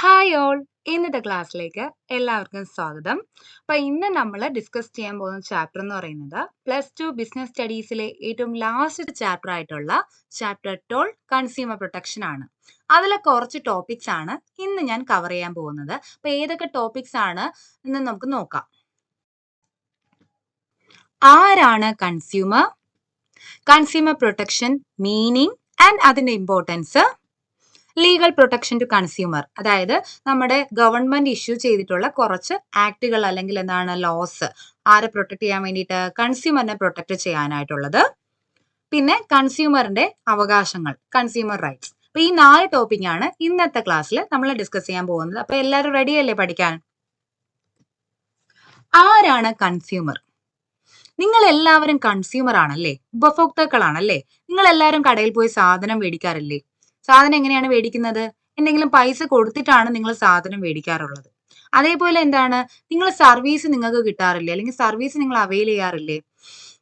Hi all, ഇന്നത്തെ ക്ലാസ്സിലേക്ക് എല്ലാവർക്കും സ്വാഗതം. അപ്പോൾ ഇന്ന് നമ്മൾ ഡിസ്കസ് ചെയ്യാൻ പോകുന്ന ചാപ്റ്റർ എന്ന് പറയുന്നത് +2 ബിസിനസ് സ്റ്റഡീസിലെ ഏറ്റവും ലാസ്റ്റ് ചാപ്റ്റർ ആയിട്ടുള്ള ചാപ്റ്റർ 12 കൺസ്യൂമർ പ്രൊട്ടക്ഷൻ ആണ്. അതിലെ കുറച്ച് ടോപ്പിക്സ് ആണ് ഇന്ന് ഞാൻ കവർ ചെയ്യാൻ പോകുന്നത്. അപ്പോൾ ഏതൊക്കെ ടോപ്പിക്സ് ആണ് എന്ന് നമുക്ക് നോക്കാം. ആരാണ് consumer, consumer protection meaning and അതിൻ്റെ importance, legal protection to consumer, അതായത് നമ്മുടെ ഗവൺമെന്റ് ഇഷ്യൂ ചെയ്തിട്ടുള്ള കുറച്ച് ആക്ടുകൾ അല്ലെങ്കിൽ എന്താണ് ലോസ്, ആരെ പ്രൊട്ടക്ട് ചെയ്യാൻ വേണ്ടിയിട്ട്, കൺസ്യൂമറിനെ പ്രൊട്ടക്ട് ചെയ്യാനായിട്ടുള്ളത്. പിന്നെ കൺസ്യൂമറിന്റെ അവകാശങ്ങൾ, കൺസ്യൂമർ റൈറ്റ്സ്. അപ്പൊ ഈ 4 ടോപ്പിക്കാണ് ഇന്നത്തെ ക്ലാസ്സിൽ നമ്മൾ ഡിസ്കസ് ചെയ്യാൻ പോകുന്നത്. അപ്പൊ എല്ലാവരും റെഡി അല്ലേ പഠിക്കാൻ? ആരാണ് കൺസ്യൂമർ? നിങ്ങൾ എല്ലാവരും കൺസ്യൂമർ ആണല്ലേ, ഉപഭോക്താക്കളാണല്ലേ. നിങ്ങൾ എല്ലാവരും കടയിൽ പോയി സാധനം മേടിക്കാറില്ലേ? സാധനം എങ്ങനെയാണ് മേടിക്കുന്നത്? എന്തെങ്കിലും പൈസ കൊടുത്തിട്ടാണ് നിങ്ങൾ സാധനം മേടിക്കാറുള്ളത്. അതേപോലെ എന്താണ്, നിങ്ങൾ സർവീസ് നിങ്ങൾക്ക് കിട്ടാറില്ലേ, അല്ലെങ്കിൽ സർവീസ് നിങ്ങൾ അവൈൽ ചെയ്യാറില്ലേ?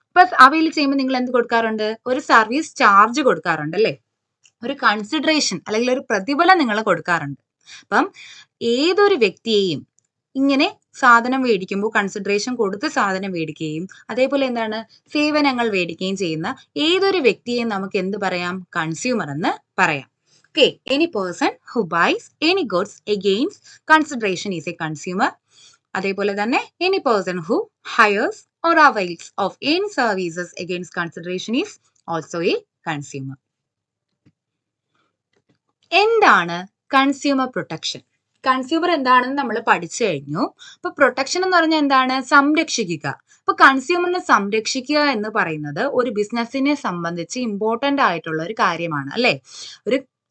ഇപ്പൊ അവൈൽ ചെയ്യുമ്പോൾ നിങ്ങൾ എന്ത് കൊടുക്കാറുണ്ട്? ഒരു സർവീസ് ചാർജ് കൊടുക്കാറുണ്ട് അല്ലേ, ഒരു കൺസിഡറേഷൻ അല്ലെങ്കിൽ ഒരു പ്രതിഫലം നിങ്ങൾ കൊടുക്കാറുണ്ട്. അപ്പം ഏതൊരു വ്യക്തിയെയും ഇങ്ങനെ സാധനം മേടിക്കുമ്പോൾ കൺസിഡറേഷൻ കൊടുത്ത് സാധനം മേടിക്കുകയും അതേപോലെ എന്താണ് സേവനങ്ങൾ മേടിക്കുകയും ചെയ്യുന്ന ഏതൊരു വ്യക്തിയെയും നമുക്ക് എന്ത് പറയാം? കൺസ്യൂമർ എന്ന് പറയാം. Okay, any person who buys any goods against consideration is a consumer. അതേപോലെ തന്നെ any person who hires or avails of any services against consideration is also a consumer. എന്താണ് കൺസ്യൂമർ പ്രൊട്ടക്ഷൻ? കൺസ്യൂമർ എന്താണെന്ന് നമ്മൾ പഠിച്ചു കഴിഞ്ഞു. അപ്പൊ പ്രൊട്ടക്ഷൻ എന്ന് പറഞ്ഞാൽ എന്താണ്? സംരക്ഷിക്കുക. അപ്പൊ കൺസ്യൂമറിനെ സംരക്ഷിക്കുക എന്ന് പറയുന്നത് ഒരു ബിസിനസിനെ സംബന്ധിച്ച് ഇമ്പോർട്ടന്റ് ആയിട്ടുള്ള ഒരു കാര്യമാണ് അല്ലെ.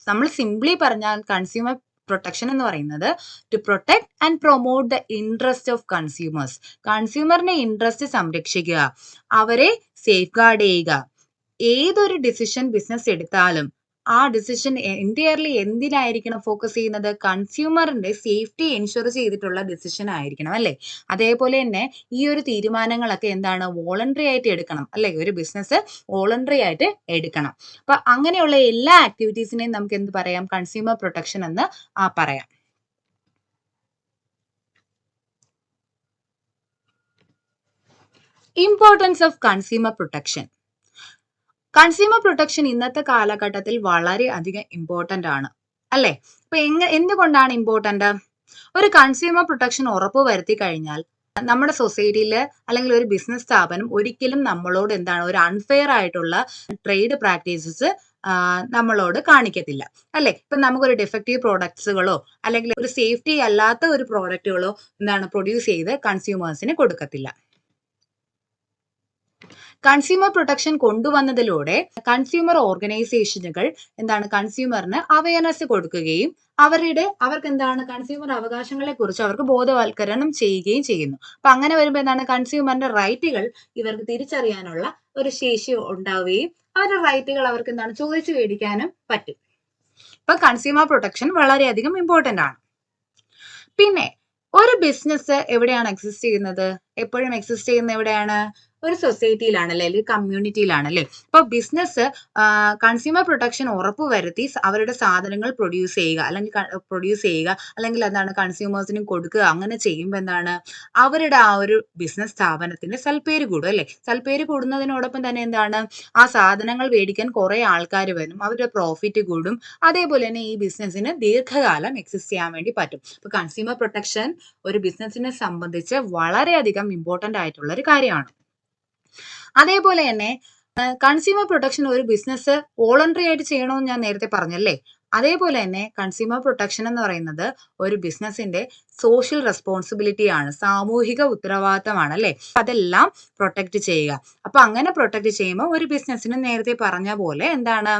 നമ്മൾ സിംപ്ലി പറഞ്ഞാൽ കൺസ്യൂമർ പ്രൊട്ടക്ഷൻ എന്ന് പറയുന്നത് to protect and promote the interest of consumers. കൺസ്യൂമറിന്റെ ഇൻട്രസ്റ്റ് സംരക്ഷിക്കുക, അവരെ സേഫ് ഗാർഡ് ചെയ്യുക. ഏതൊരു ഡിസിഷൻ ബിസിനസ് എടുത്താലും ആ ഡിസിഷൻ എൻറ്റയർലി എന്തിനായിരിക്കണം ഫോക്കസ് ചെയ്യുന്നത്? കൺസ്യൂമറിന്റെ സേഫ്റ്റി എൻഷുർ ചെയ്തിട്ടുള്ള ഡിസിഷൻ ആയിരിക്കണം അല്ലേ. അതേപോലെ തന്നെ ഈ ഒരു തീരുമാനങ്ങളൊക്കെ എന്താണ്? വോളണ്ടറി ആയിട്ട് എടുക്കണം അല്ലെ. ഒരു ബിസിനസ് വോളണ്ടറി ആയിട്ട് എടുക്കണം. അപ്പൊ അങ്ങനെയുള്ള എല്ലാ ആക്ടിവിറ്റീസിനെയും നമുക്ക് എന്ത് പറയാം? കൺസ്യൂമർ പ്രൊട്ടക്ഷൻ എന്ന് പറയാം. Importance of consumer protection. Consumer protection ഇന്നത്തെ കാലഘട്ടത്തിൽ വളരെ അധികം ഇമ്പോർട്ടന്റ് ആണ് അല്ലെ. അപ്പൊ എന്തുകൊണ്ടാണ് ഇമ്പോർട്ടന്റ്? ഒരു കൺസ്യൂമർ പ്രൊട്ടക്ഷൻ ഉറപ്പ് വരുത്തി കഴിഞ്ഞാൽ നമ്മുടെ സൊസൈറ്റിയിൽ അല്ലെങ്കിൽ ഒരു ബിസിനസ് സ്ഥാപനം ഒരിക്കലും നമ്മളോട് എന്താണ് ഒരു അൺഫെയർ ആയിട്ടുള്ള ട്രേഡ് പ്രാക്ടീസസ് നമ്മളോട് കാണിക്കത്തില്ല അല്ലെ. ഇപ്പൊ നമുക്കൊരു ഡിഫക്റ്റീവ് പ്രോഡക്ട്സുകളോ അല്ലെങ്കിൽ ഒരു സേഫ്റ്റി അല്ലാത്ത ഒരു പ്രോഡക്റ്റുകളോ എന്താണ് പ്രൊഡ്യൂസ് ചെയ്ത് കൺസ്യൂമേഴ്സിന് കൊടുക്കത്തില്ല. കൺസ്യൂമർ പ്രൊട്ടക്ഷൻ കൊണ്ടുവന്നതിലൂടെ കൺസ്യൂമർ ഓർഗനൈസേഷനുകൾ എന്താണ് കൺസ്യൂമറിന് അവയർനെസ് കൊടുക്കുകയും അവർക്ക് എന്താണ് കൺസ്യൂമർ അവകാശങ്ങളെ കുറിച്ച് അവർക്ക് ബോധവൽക്കരണം ചെയ്യുകയും ചെയ്യുന്നു. അപ്പൊ അങ്ങനെ വരുമ്പോൾ എന്താണ് കൺസ്യൂമറിന്റെ റൈറ്റുകൾ ഇവർക്ക് തിരിച്ചറിയാനുള്ള ഒരു ശേഷി ഉണ്ടാവുകയും അവരുടെ റൈറ്റുകൾ അവർക്ക് എന്താണ് ചോദിച്ചു മേടിക്കാനും പറ്റും. അപ്പൊ കൺസ്യൂമർ പ്രൊട്ടക്ഷൻ വളരെയധികം ഇമ്പോർട്ടന്റ് ആണ്. പിന്നെ ഒരു ബിസിനസ് എവിടെയാണ് എക്സിസ്റ്റ് ചെയ്യുന്നത്? എപ്പോഴും എക്സിസ്റ്റ് ചെയ്യുന്നത് എവിടെയാണ്? ഒരു സൊസൈറ്റിയിലാണല്ലേ, അല്ലെങ്കിൽ കമ്മ്യൂണിറ്റിയിലാണല്ലേ. അപ്പൊ ബിസിനസ് കൺസ്യൂമർ പ്രൊട്ടക്ഷൻ ഉറപ്പുവരുത്തി അവരുടെ സാധനങ്ങൾ പ്രൊഡ്യൂസ് ചെയ്യുക അല്ലെങ്കിൽ എന്താണ് കൺസ്യൂമേഴ്സിനും കൊടുക്കുക. അങ്ങനെ ചെയ്യുമ്പോൾ എന്താണ് അവരുടെ ആ ഒരു ബിസിനസ് സ്ഥാപനത്തിന്റെ സൽപ്പേര് കൂടും അല്ലെ. സൽപ്പേര് കൂടുന്നതിനോടൊപ്പം തന്നെ എന്താണ് ആ സാധനങ്ങൾ മേടിക്കാൻ കുറെ ആൾക്കാർ വരും, അവരുടെ പ്രോഫിറ്റ് കൂടും. അതേപോലെ തന്നെ ഈ ബിസിനസ്സിന് ദീർഘകാലം എക്സിസ്റ്റ് ചെയ്യാൻ വേണ്ടി പറ്റും. അപ്പൊ കൺസ്യൂമർ പ്രൊട്ടക്ഷൻ ഒരു ബിസിനസിനെ സംബന്ധിച്ച് വളരെയധികം ഇമ്പോർട്ടന്റ് ആയിട്ടുള്ള ഒരു കാര്യമാണ്. അതേപോലെ തന്നെ കൺസ്യൂമർ പ്രൊട്ടക്ഷൻ ഒരു ബിസിനസ് വോളണ്ടറി ആയിട്ട് ചെയ്യണമെന്ന് ഞാൻ നേരത്തെ പറഞ്ഞല്ലേ. അതേപോലെ തന്നെ കൺസ്യൂമർ പ്രൊട്ടക്ഷൻ എന്ന് പറയുന്നത് ഒരു ബിസിനസിന്റെ സോഷ്യൽ റെസ്പോൺസിബിലിറ്റി ആണ്, സാമൂഹിക ഉത്തരവാദിത്തമാണ് അല്ലെ. അതെല്ലാം പ്രൊട്ടക്ട് ചെയ്യുക. അപ്പൊ അങ്ങനെ പ്രൊട്ടക്ട് ചെയ്യുമ്പോൾ ഒരു ബിസിനസ്സിന് നേരത്തെ പറഞ്ഞ പോലെ എന്താണ്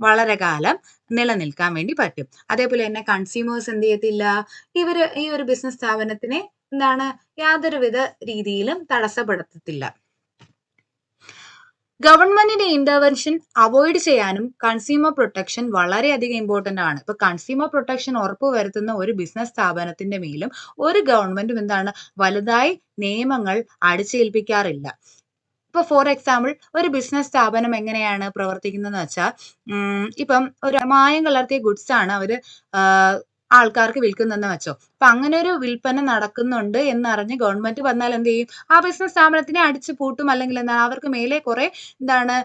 വളരെ കാലം നിലനിൽക്കാൻ വേണ്ടി പറ്റും. അതേപോലെ തന്നെ കൺസ്യൂമേഴ്സ് എന്ത് ചെയ്യത്തില്ല, ഈ ഒരു ബിസിനസ് സ്ഥാപനത്തിനെ എന്താണ് യാതൊരുവിധ രീതിയിലും തടസ്സപ്പെടുത്തത്തില്ല. ഗവൺമെന്റിന്റെ ഇന്റർവെൻഷൻ അവോയ്ഡ് ചെയ്യാനും കൺസ്യൂമർ പ്രൊട്ടക്ഷൻ വളരെയധികം ഇമ്പോർട്ടന്റ് ആണ്. ഇപ്പൊ കൺസ്യൂമർ പ്രൊട്ടക്ഷൻ ഉറപ്പുവരുത്തുന്ന ഒരു ബിസിനസ് സ്ഥാപനത്തിന്റെ മേലും ഒരു ഗവൺമെന്റും എന്താണ് വലുതായി നിയമങ്ങൾ അടിച്ചേൽപ്പിക്കാറില്ല. ഇപ്പൊ ഫോർ എക്സാമ്പിൾ ഒരു ബിസിനസ് സ്ഥാപനം എങ്ങനെയാണ് പ്രവർത്തിക്കുന്നതെന്ന് വെച്ചാൽ ഇപ്പം ഒരു മായം കലർത്തിയ ഗുഡ്സ് ആണ് അവര് ആൾക്കാർക്ക് വിൽക്കുന്നെന്ന് വെച്ചോ. അപ്പൊ അങ്ങനെ ഒരു വിൽപ്പന നടക്കുന്നുണ്ട് എന്നറിഞ്ഞ് ഗവൺമെന്റ് വന്നാൽ എന്ത് ചെയ്യും? ആ ബിസിനസ് സ്ഥാപനത്തിനെ അടിച്ചു പൂട്ടും, അല്ലെങ്കിൽ എന്താണ് അവർക്ക് മേലെ കുറെ എന്താണ്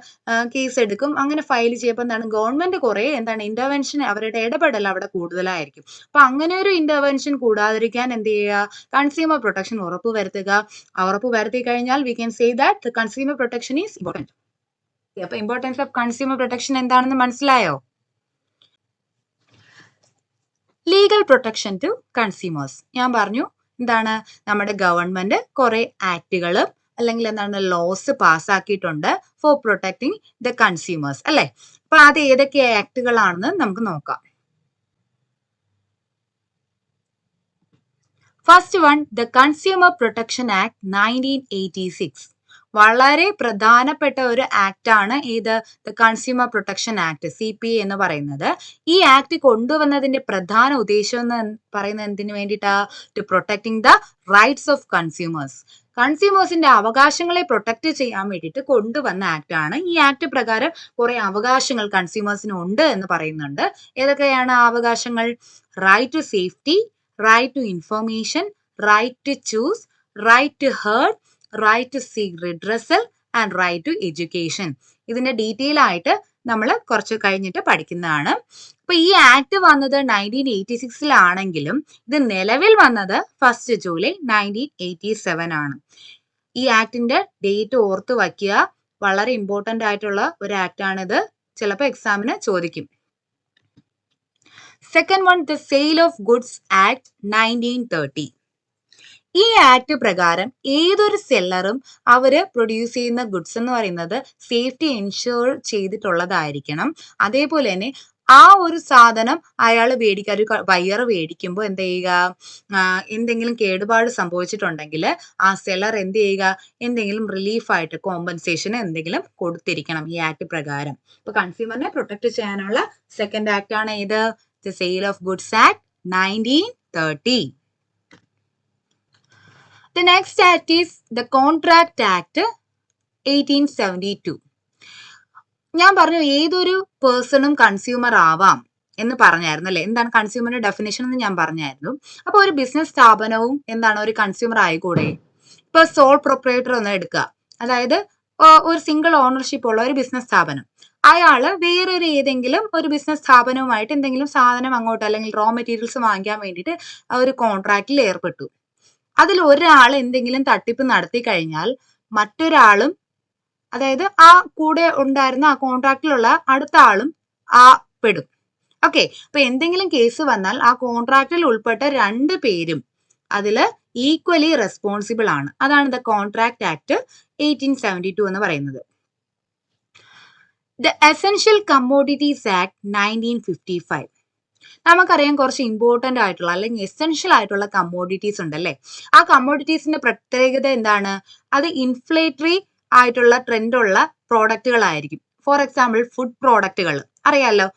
കേസ് എടുക്കും. അങ്ങനെ ഫയൽ ചെയ്യുമ്പോൾ എന്താണ് ഗവൺമെന്റ് കുറെ എന്താണ് ഇന്റർവെൻഷൻ, അവരുടെ ഇടപെടൽ അവിടെ കൂടുതലായിരിക്കും. അപ്പൊ അങ്ങനെ ഒരു ഇന്റർവെൻഷൻ കൂടാതിരിക്കാൻ എന്ത് ചെയ്യുക? കൺസ്യൂമർ പ്രൊട്ടക്ഷൻ ഉറപ്പുവരുത്തുക. ഉറപ്പുവരുത്തി കഴിഞ്ഞാൽ we can say that the consumer protection is important. അപ്പൊ ഇമ്പോർട്ടൻസ് ഓഫ് കൺസ്യൂമർ പ്രൊട്ടക്ഷൻ എന്താണെന്ന് മനസ്സിലായോ? Legal protection to consumers. ഞാൻ പറഞ്ഞു എന്താണ്, നമ്മുടെ ഗവൺമെന്റ് കുറെ ആക്ടുകൾ അല്ലെങ്കിൽ എന്താണ് ലോസ് പാസ്സാക്കിയിട്ടുണ്ട് ഫോർ പ്രൊട്ടക്ടിങ് ദ കൺസ്യൂമേഴ്സ് അല്ലെ. അപ്പൊ അത് ഏതൊക്കെ ആക്ടുകളാണെന്ന് നമുക്ക് നോക്കാം. First one, the consumer protection act 1986. വളരെ പ്രധാനപ്പെട്ട ഒരു ആക്ട് ആണ് ഇത്, the consumer protection act, CPA എന്ന് പറയുന്നത്. ഈ ആക്ട് കൊണ്ടുവന്നതിന്റെ പ്രധാന ഉദ്ദേശം എന്ന് പറയുന്നത് എന്തിനു വേണ്ടിയിട്ടാ? To protecting the rights of consumers. കൺസ്യൂമേഴ്സിന്റെ അവകാശങ്ങളെ പ്രൊട്ടക്ട് ചെയ്യാൻ വേണ്ടിയിട്ട് കൊണ്ടുവന്ന ആക്ട് ആണ്. ഈ ആക്ട് പ്രകാരം കുറെ അവകാശങ്ങൾ കൺസ്യൂമേഴ്സിന് ഉണ്ട് എന്ന് പറയുന്നുണ്ട്. ഏതൊക്കെയാണ് ആ അവകാശങ്ങൾ? Right to safety, right to information, right to choose, right to heard, right to seek redressal and right to education. ഇതിന്റെ ഡീറ്റെയിൽ ആയിട്ട് നമ്മൾ കുറച്ച് കഴിഞ്ഞിട്ട് പഠിക്കുന്നതാണ്. അപ്പൊ ഈ ആക്ട് വന്നത് 1986-ലാണെങ്കിലും ഇത് നിലവിൽ വന്നത് 1 ജൂലൈ 1987 ആണ്. ഈ ആക്ടിന്റെ ഡേറ്റ് ഓർത്ത് വയ്ക്കുക. വളരെ ഇമ്പോർട്ടന്റ് ആയിട്ടുള്ള ഒരു ആക്ട് ആണിത്. ചിലപ്പോൾ എക്സാമിന് ചോദിക്കും. Second one, the sale of goods act 1930. ഈ ആക്ട് പ്രകാരം ഏതൊരു സെല്ലറും അവര് പ്രൊഡ്യൂസ് ചെയ്യുന്ന ഗുഡ്സ് എന്ന് പറയുന്നത് സേഫ്റ്റി എൻഷുർ ചെയ്തിട്ടുള്ളതായിരിക്കണം. അതേപോലെ തന്നെ ആ ഒരു സാധനം അയാൾ മേടിക്കുക, ഒരു ബയ്യർ മേടിക്കുമ്പോൾ എന്ത് ചെയ്യുക? എന്തെങ്കിലും കേടുപാട് സംഭവിച്ചിട്ടുണ്ടെങ്കിൽ ആ സെല്ലർ എന്ത് ചെയ്യുക? എന്തെങ്കിലും റിലീഫായിട്ട് കോമ്പൻസേഷൻ എന്തെങ്കിലും കൊടുത്തിരിക്കണം ഈ ആക്ട് പ്രകാരം. ഇപ്പൊ കൺസ്യൂമറിനെ പ്രൊട്ടക്ട് ചെയ്യാനുള്ള സെക്കൻഡ് ആക്ട് ആണ് ഇത്, the sale of goods act 1930. The next act is the Contract Act 1872. ഞാൻ പറഞ്ഞു ഏതൊരു പേഴ്സണും കൺസ്യൂമർ ആവാം എന്ന് പറഞ്ഞായിരുന്നു അല്ലെ. എന്താണ് കൺസ്യൂമറിന്റെ ഡെഫിനേഷൻ എന്ന് ഞാൻ പറഞ്ഞായിരുന്നു. അപ്പൊ ഒരു ബിസിനസ് സ്ഥാപനവും എന്താണ് ഒരു കൺസ്യൂമർ ആയിക്കൂടെ? ഇപ്പൊ സോൾ പ്രൊപ്രൈറ്റർ ഒന്ന് എടുക്കുക. അതായത് ഒരു സിംഗിൾ ഓണർഷിപ്പ് ഉള്ള ഒരു ബിസിനസ് സ്ഥാപനം. അയാള് വേറൊരു ഏതെങ്കിലും ഒരു ബിസിനസ് സ്ഥാപനവുമായിട്ട് എന്തെങ്കിലും സാധനം അങ്ങോട്ട് അല്ലെങ്കിൽ റോ മെറ്റീരിയൽസ് വാങ്ങിക്കാൻ വേണ്ടിയിട്ട് ഒരു കോൺട്രാക്റ്റിൽ ഏർപ്പെട്ടു. അതിൽ ഒരാൾ എന്തെങ്കിലും തട്ടിപ്പ് നടത്തി കഴിഞ്ഞാൽ മറ്റൊരാളും, അതായത് ആ കൂടെ ഉണ്ടായിരുന്ന ആ കോൺട്രാക്റ്റിലുള്ള അടുത്ത ആളും പെടും. ഓക്കെ. അപ്പൊ എന്തെങ്കിലും കേസ് വന്നാൽ ആ കോൺട്രാക്റ്റിൽ ഉൾപ്പെട്ട 2 പേരും അതില് ഈക്വലി റെസ്പോൺസിബിൾ ആണ്. അതാണ് ദ കോൺട്രാക്ട് ആക്ട് 1872 എന്ന് പറയുന്നത്. The essential commodities act 1955. നമുക്കറിയാം കുറച്ച് ഇമ്പോർട്ടന്റ് ആയിട്ടുള്ള അല്ലെങ്കിൽ എസെൻഷ്യൽ ആയിട്ടുള്ള കമ്മോഡിറ്റീസ് ഉണ്ടല്ലേ. ആ കമ്മോഡിറ്റീസിന്റെ പ്രത്യേകത എന്താണ്? അത് ഇൻഫ്ലേറ്ററി ആയിട്ടുള്ള ട്രെൻഡുള്ള പ്രോഡക്റ്റുകളായിരിക്കും. ഫോർ എക്സാമ്പിൾ ഫുഡ് പ്രോഡക്റ്റുകൾ അറിയാലോ.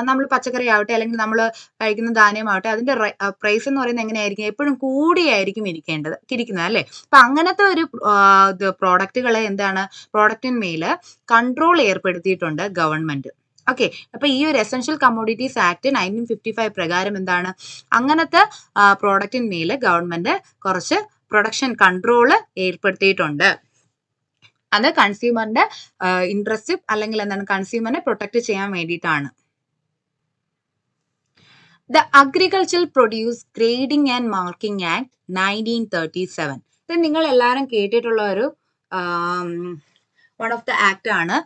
നമ്മൾ പച്ചക്കറി ആവട്ടെ അല്ലെങ്കിൽ നമ്മൾ കഴിക്കുന്ന ധാന്യമാവട്ടെ, അതിന്റെ പ്രൈസ് എന്ന് പറയുന്നത് എങ്ങനെയായിരിക്കും? എപ്പോഴും കൂടിയായിരിക്കും ഇരിക്കുന്നത് അല്ലെ. അപ്പൊ അങ്ങനത്തെ ഒരു പ്രോഡക്റ്റുകളെ എന്താണ്, പ്രോഡക്റ്റിന്മേൽ കൺട്രോൾ ഏർപ്പെടുത്തിയിട്ടുണ്ട് ഗവൺമെന്റ്. ഓക്കെ. അപ്പൊ ഈ ഒരു എസെൻഷ്യൽ കമ്മോഡിറ്റീസ് ആക്ട് 1955 പ്രകാരം എന്താണ്, അങ്ങനത്തെ പ്രോഡക്റ്റിന്മേൽ ഗവൺമെന്റ് കുറച്ച് പ്രൊഡക്ഷൻ കൺട്രോള് ഏർപ്പെടുത്തിയിട്ടുണ്ട്. അത് കൺസ്യൂമറിന്റെ ഇൻട്രസ്റ്റ് അല്ലെങ്കിൽ എന്താണ് കൺസ്യൂമറിനെ പ്രൊട്ടക്ട് ചെയ്യാൻ വേണ്ടിയിട്ടാണ്. The agricultural produce grading and marking act 1937. ഇത് നിങ്ങൾ എല്ലാവരും കേട്ടിട്ടുള്ള ഒരു വൺ ഓഫ് ദ ആക്ട് ആണ്.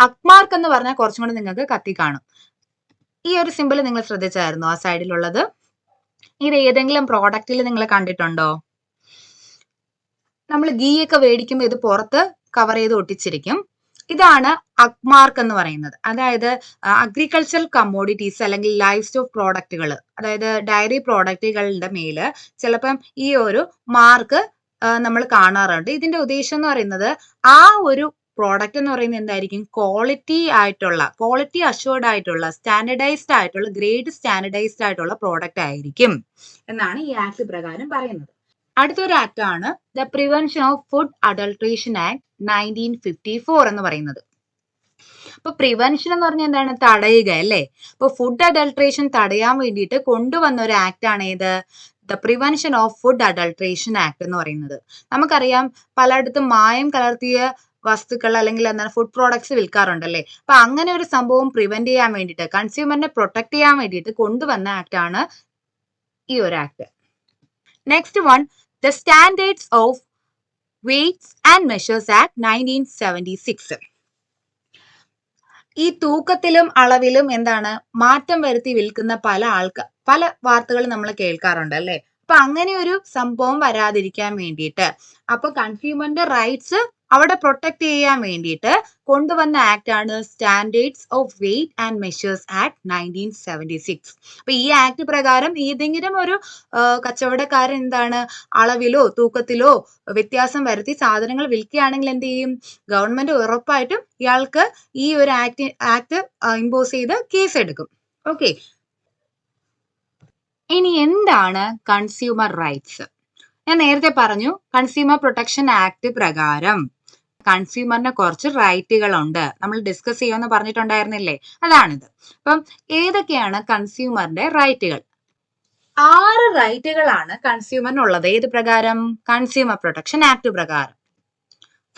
അക്മാർക്ക് എന്ന് പറഞ്ഞാൽ കുറച്ചും കൂടെ നിങ്ങൾക്ക് കത്തി കാണും. ഈ ഒരു സിമ്പിൾ നിങ്ങൾ ശ്രദ്ധിച്ചായിരുന്നു ആ സൈഡിലുള്ളത്? ഇത് ഏതെങ്കിലും പ്രോഡക്റ്റിൽ നിങ്ങൾ കണ്ടിട്ടുണ്ടോ? നമ്മൾ ഗീ ഒക്കെ മേടിക്കുമ്പോൾ ഇത് പുറത്ത് കവർ ചെയ്ത് ഒട്ടിച്ചിരിക്കും. ഇതാണ് അക്മാർക്ക് എന്ന് പറയുന്നത്. അതായത് അഗ്രികൾച്ചറൽ കമ്മോഡിറ്റീസ് അല്ലെങ്കിൽ ലൈഫ് സ്റ്റോക്ക് പ്രോഡക്റ്റുകൾ, അതായത് ഡയറി പ്രോഡക്റ്റുകളുടെ മേല് ചിലപ്പം ഈ ഒരു മാർക്ക് നമ്മൾ കാണാറുണ്ട്. ഇതിന്റെ ഉദ്ദേശം എന്ന് പറയുന്നത് ആ ഒരു പ്രോഡക്റ്റ് എന്ന് പറയുന്നത് എന്തായിരിക്കും? ക്വാളിറ്റി അഷ്യൂർഡ് ആയിട്ടുള്ള സ്റ്റാൻഡർഡൈസ്ഡ് ആയിട്ടുള്ള ഗ്രേഡ് സ്റ്റാൻഡർഡൈസ്ഡ് ആയിട്ടുള്ള പ്രോഡക്റ്റ് ആയിരിക്കും എന്നാണ് ഈ ആക്ട് പ്രകാരം പറയുന്നത്. അടുത്തൊരു ആക്ട് ആണ് the prevention of food adulteration act 1954 എന്ന് പറയുന്നത്. അപ്പൊ പ്രിവെൻഷൻ എന്ന് പറഞ്ഞാൽ എന്താണ്? തടയുക അല്ലേ? അപ്പൊ ഫുഡ് അഡൾട്രേഷൻ തടയാൻ വേണ്ടിയിട്ട് കൊണ്ടുവന്ന ഒരു ആക്ട് ആണ് ഏത്? The prevention of food adulteration act എന്ന് പറയുന്നത്. നമുക്കറിയാം പലയിടത്തും മായം കലർത്തിയ വസ്തുക്കൾ അല്ലെങ്കിൽ എന്താണ് ഫുഡ് പ്രോഡക്ട്സ് വിൽക്കാറുണ്ടല്ലേ? അപ്പൊ അങ്ങനെ ഒരു സംഭവം പ്രിവെന്റ് ചെയ്യാൻ വേണ്ടിയിട്ട്, കൺസ്യൂമറിനെ പ്രൊട്ടക്ട് ചെയ്യാൻ വേണ്ടിയിട്ട് കൊണ്ടുവന്ന ആക്ട് ആണ് ഈ ഒരു act. Next one, the standards of weights and measures act 1976. ഈ തൂക്കത്തിലും അളവിലും എന്താണ് മാറ്റം വരുത്തി വിൽക്കുന്ന പല വാർത്തകൾ നമ്മൾ കേൾക്കാറുണ്ട് അല്ലെ? അപ്പൊ അങ്ങനെ ഒരു സംഭവം വരാതിരിക്കാൻ വേണ്ടിയിട്ട്, അപ്പൊ കൺസ്യൂമറിന്റെ റൈറ്റ്സ് അവിടെ പ്രൊട്ടക്ട് ചെയ്യാൻ വേണ്ടിയിട്ട് കൊണ്ടുവന്ന ആക്ട് ആണ് standards of weight and measures act 1976. അപ്പൊ ഈ ആക്ട് പ്രകാരം ഏതെങ്കിലും ഒരു കച്ചവടക്കാരൻ എന്താണ് അളവിലോ തൂക്കത്തിലോ വ്യത്യാസം വരുത്തി സാധനങ്ങൾ വിൽക്കുകയാണെങ്കിൽ എന്ത് ചെയ്യും? ഗവൺമെന്റ് ഉറപ്പായിട്ടും ഇയാൾക്ക് ഈ ഒരു ആക്ട് ഇമ്പോസ് ചെയ്ത് കേസ് എടുക്കും. ഓക്കെ, ഇനി എന്താണ് കൺസ്യൂമർ റൈറ്റ്സ്? ഞാൻ നേരത്തെ പറഞ്ഞു കൺസ്യൂമർ പ്രൊട്ടക്ഷൻ ആക്ട് പ്രകാരം കൺസ്യൂമറിന് കുറച്ച് റൈറ്റുകളുണ്ട്. നമ്മൾ ഡിസ്കസ് ചെയ്യുമെന്ന് പറഞ്ഞിട്ടുണ്ടായിരുന്നില്ലേ? അതാണിത്. അപ്പം ഏതൊക്കെയാണ് കൺസ്യൂമറിന്റെ റൈറ്റുകൾ? 6 റൈറ്റുകളാണ് കൺസ്യൂമറിനുള്ളത്. ഏത് പ്രകാരം? കൺസ്യൂമർ പ്രൊട്ടക്ഷൻ ആക്ട് പ്രകാരം.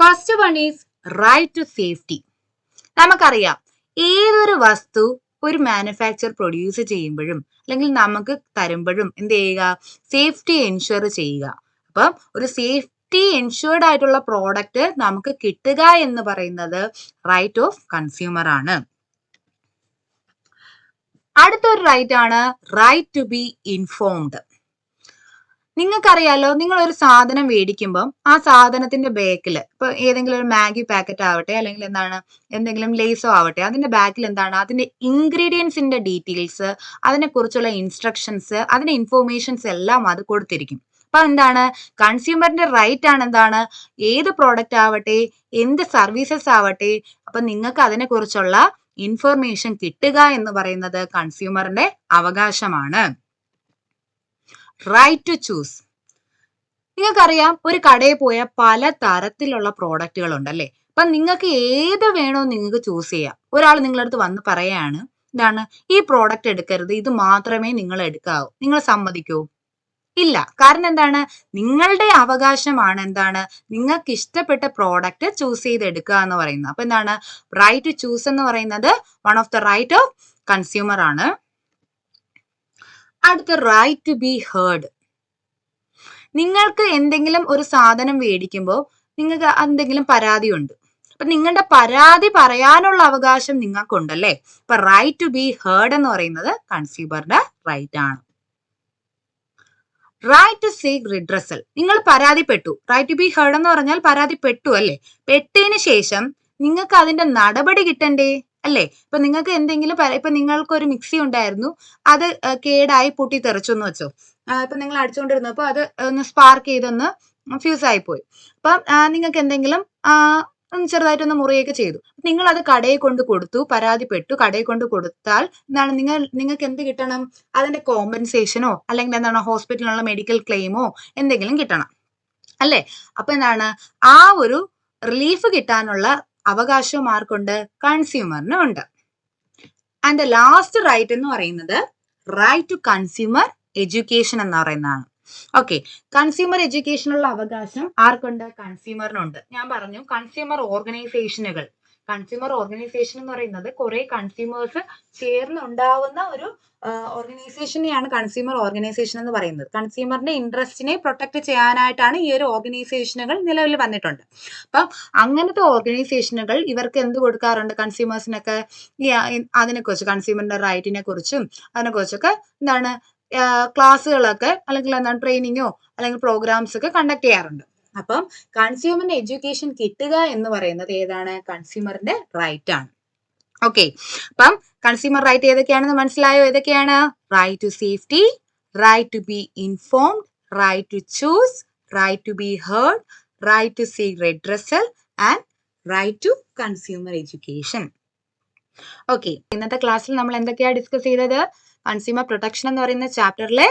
First one is right to safety. നമുക്കറിയാം ഏതൊരു വസ്തു ഒരു മാനുഫാക്ചർ പ്രൊഡ്യൂസ് ചെയ്യുമ്പോഴും അല്ലെങ്കിൽ നമുക്ക് തരുമ്പോഴും എന്ത് ചെയ്യുക? സേഫ്റ്റി എൻഷുർ ചെയ്യുക. അപ്പം ഒരു സേഫ്റ്റി എൻഷുർഡ് ആയിട്ടുള്ള പ്രോഡക്റ്റ് നമുക്ക് കിട്ടുക എന്ന് പറയുന്നത് റൈറ്റ് ഓഫ് കൺസ്യൂമർ ആണ്. അടുത്തൊരു റൈറ്റ് ആണ് റൈറ്റ് ടു ബി ഇൻഫോംഡ്. നിങ്ങൾക്കറിയാലോ, നിങ്ങൾ ഒരു സാധനം മേടിക്കുമ്പോൾ ആ സാധനത്തിന്റെ ബാക്കിൽ, ഇപ്പൊ ഏതെങ്കിലും ഒരു മാഗി പാക്കറ്റ് ആവട്ടെ അല്ലെങ്കിൽ എന്തെങ്കിലും ലേസോ ആവട്ടെ, അതിന്റെ ബാക്കിൽ അതിന്റെ ഇൻഗ്രീഡിയൻസിന്റെ ഡീറ്റെയിൽസ്, അതിനെക്കുറിച്ചുള്ള ഇൻസ്ട്രക്ഷൻസ്, അതിന്റെ ഇൻഫോർമേഷൻസ് എല്ലാം അത് കൊടുത്തിരിക്കും. അപ്പൊ കൺസ്യൂമറിന്റെ റൈറ്റ് ആണ് ഏത് പ്രോഡക്റ്റ് ആവട്ടെ, എന്ത് സർവീസസ് ആവട്ടെ, അപ്പൊ നിങ്ങൾക്ക് അതിനെക്കുറിച്ചുള്ള ഇൻഫർമേഷൻ കിട്ടുക എന്ന് പറയുന്നത് കൺസ്യൂമറിന്റെ അവകാശമാണ്. Right to choose. നിങ്ങൾക്കറിയാം ഒരു കടയിൽ പോയ പല തരത്തിലുള്ള പ്രോഡക്റ്റുകൾ ഉണ്ടല്ലേ? അപ്പൊ നിങ്ങൾക്ക് ഏത് വേണോ നിങ്ങൾക്ക് ചൂസ് ചെയ്യാം. ഒരാൾ നിങ്ങളടുത്ത് വന്ന് പറയാണ് ഈ പ്രോഡക്റ്റ് എടുക്കരുത്, ഇത് മാത്രമേ നിങ്ങൾ എടുക്കാവൂ. നിങ്ങൾ സമ്മതിക്കോ? ഇല്ല. കാരണം നിങ്ങളുടെ അവകാശമാണ് നിങ്ങൾക്ക് ഇഷ്ടപ്പെട്ട പ്രോഡക്റ്റ് ചൂസ് ചെയ്ത് എടുക്കുക എന്ന് പറയുന്നത്. അപ്പൊ റൈറ്റ് ടു ചൂസ് എന്ന് പറയുന്നത് one of the right of consumer ആണ്. അടുത്ത റൈറ്റ് ടു ബി ഹേർഡ്. നിങ്ങൾക്ക് എന്തെങ്കിലും ഒരു സാധനം മേടിക്കുമ്പോൾ നിങ്ങൾക്ക് എന്തെങ്കിലും പരാതിയുണ്ട്. അപ്പൊ നിങ്ങളുടെ പരാതി പറയാനുള്ള അവകാശം നിങ്ങൾക്കുണ്ടല്ലേ? അപ്പൊ റൈറ്റ് ടു ബി ഹേർഡ് എന്ന് പറയുന്നത് കൺസ്യൂമറുടെ റൈറ്റ് ആണ്. Right to seek redressal. നിങ്ങൾ പരാതിപ്പെട്ടു. റൈറ്റ് ടു ബി ഹേർഡ് എന്ന് പറഞ്ഞാൽ പരാതിപ്പെട്ടു അല്ലേ? പെട്ടതിന് ശേഷം നിങ്ങൾക്ക് അതിന്റെ നടപടി കിട്ടണ്ടേ അല്ലേ? ഇപ്പൊ നിങ്ങൾക്ക് എന്തെങ്കിലും ഇപ്പൊ നിങ്ങൾക്കൊരു മിക്സി ഉണ്ടായിരുന്നു, അത് കേടായി പൊട്ടിത്തെറിച്ചു എന്ന് വെച്ചോ. ഇപ്പൊ നിങ്ങൾ അടിച്ചുകൊണ്ടിരുന്നപ്പോ അത് ഒന്ന് സ്പാർക്ക് ചെയ്തൊന്ന് ഫ്യൂസ് ആയിപ്പോയി. അപ്പം നിങ്ങൾക്ക് എന്തെങ്കിലും ചെറുതായിട്ടൊന്ന് മുറിയൊക്കെ ചെയ്തു. നിങ്ങൾ അത് കടയിൽ കൊണ്ട് കൊടുത്തു, പരാതിപ്പെട്ടു. കടയിൽ കൊണ്ട് കൊടുത്താൽ നിങ്ങൾക്ക് എന്ത് കിട്ടണം? അതിന്റെ കോമ്പൻസേഷനോ അല്ലെങ്കിൽ ഹോസ്പിറ്റലിനുള്ള മെഡിക്കൽ ക്ലെയിമോ എന്തെങ്കിലും കിട്ടണം അല്ലേ? അപ്പൊ ആ ഒരു റിലീഫ് കിട്ടാനുള്ള അവകാശവും ആർക്കുണ്ട്? കൺസ്യൂമറിനും ഉണ്ട്. ആൻഡ് ദ ലാസ്റ്റ് റൈറ്റ് എന്ന് പറയുന്നത് റൈറ്റ് ടു കൺസ്യൂമർ എഡ്യൂക്കേഷൻ എന്ന് പറയുന്നതാണ്. ഓക്കെ, കൺസ്യൂമർ എഡ്യൂക്കേഷനുള്ള അവകാശം ആർക്കുണ്ട്? കൺസ്യൂമറിനുണ്ട്. ഞാൻ പറഞ്ഞു കൺസ്യൂമർ ഓർഗനൈസേഷനുകൾ. കൺസ്യൂമർ ഓർഗനൈസേഷൻ എന്ന് പറയുന്നത് കുറെ കൺസ്യൂമേഴ്സ് ചേർന്നുണ്ടാവുന്ന ഒരു ഓർഗനൈസേഷനെയാണ് കൺസ്യൂമർ ഓർഗനൈസേഷൻ എന്ന് പറയുന്നത്. കൺസ്യൂമറിന്റെ ഇൻട്രസ്റ്റിനെ പ്രൊട്ടക്ട് ചെയ്യാനായിട്ടാണ് ഈ ഒരു ഓർഗനൈസേഷനുകൾ നിലവിൽ വന്നിട്ടുണ്ട്. അപ്പം അങ്ങനത്തെ ഓർഗനൈസേഷനുകൾ ഇവർക്ക് എന്ത് കൊടുക്കാറുണ്ട്? കൺസ്യൂമേഴ്സിനൊക്കെ അതിനെക്കുറിച്ച്, കൺസ്യൂമറിന്റെ റൈറ്റിനെ കുറിച്ചും അതിനെക്കുറിച്ചൊക്കെ ക്ലാസ്സുകളൊക്കെ അല്ലെങ്കിൽ ട്രെയിനിങ്ങോ അല്ലെങ്കിൽ പ്രോഗ്രാംസ് ഒക്കെ കണ്ടക്ട് ചെയ്യാറുണ്ട്. അപ്പം കൺസ്യൂമറിന്റെ എഡ്യൂക്കേഷൻ കിട്ടുക എന്ന് പറയുന്നത് ഏതാണ്? കൺസ്യൂമറിന്റെ റൈറ്റ് ആണ്. ഓക്കെ, അപ്പം കൺസ്യൂമർ റൈറ്റ് ഏതൊക്കെയാണെന്ന് മനസ്സിലായോ? ഏതൊക്കെയാണ്? Right to safety, right to be informed, right to choose, right to be heard, right to seek redressal and right to consumer education. Okay, ഇന്നത്തെ ക്ലാസ്സിൽ നമ്മൾ എന്തൊക്കെയാണ് ഡിസ്കസ് ചെയ്തത്? കൺസ്യൂമർ പ്രൊട്ടക്ഷൻ എന്ന് പറയുന്ന ചാപ്റ്ററിലെ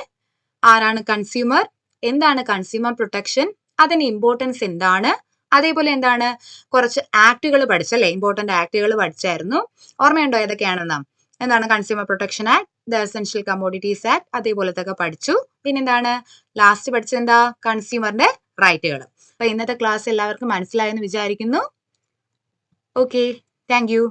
ആരാണ് കൺസ്യൂമർ, എന്താണ് കൺസ്യൂമർ പ്രൊട്ടക്ഷൻ, അതിന്റെ ഇമ്പോർട്ടൻസ് എന്താണ്, അതേപോലെ എന്താണ് കുറച്ച് ആക്ടുകൾ പഠിച്ചല്ലേ, ഇമ്പോർട്ടന്റ് ആക്ടുകൾ പഠിച്ചായിരുന്നു. ഓർമ്മയുണ്ടോ ഏതൊക്കെയാണെന്ന്? എന്താണ് consumer protection act, the essential commodities act, അതേപോലത്തൊക്കെ പഠിച്ചു. പിന്നെന്താണ് ലാസ്റ്റ് പഠിച്ചത് എന്താ? കൺസ്യൂമറിന്റെ റൈറ്റുകൾ. അപ്പൊ ഇന്നത്തെ ക്ലാസ് എല്ലാവർക്കും മനസ്സിലായെന്ന് വിചാരിക്കുന്നു. Okay, thank you.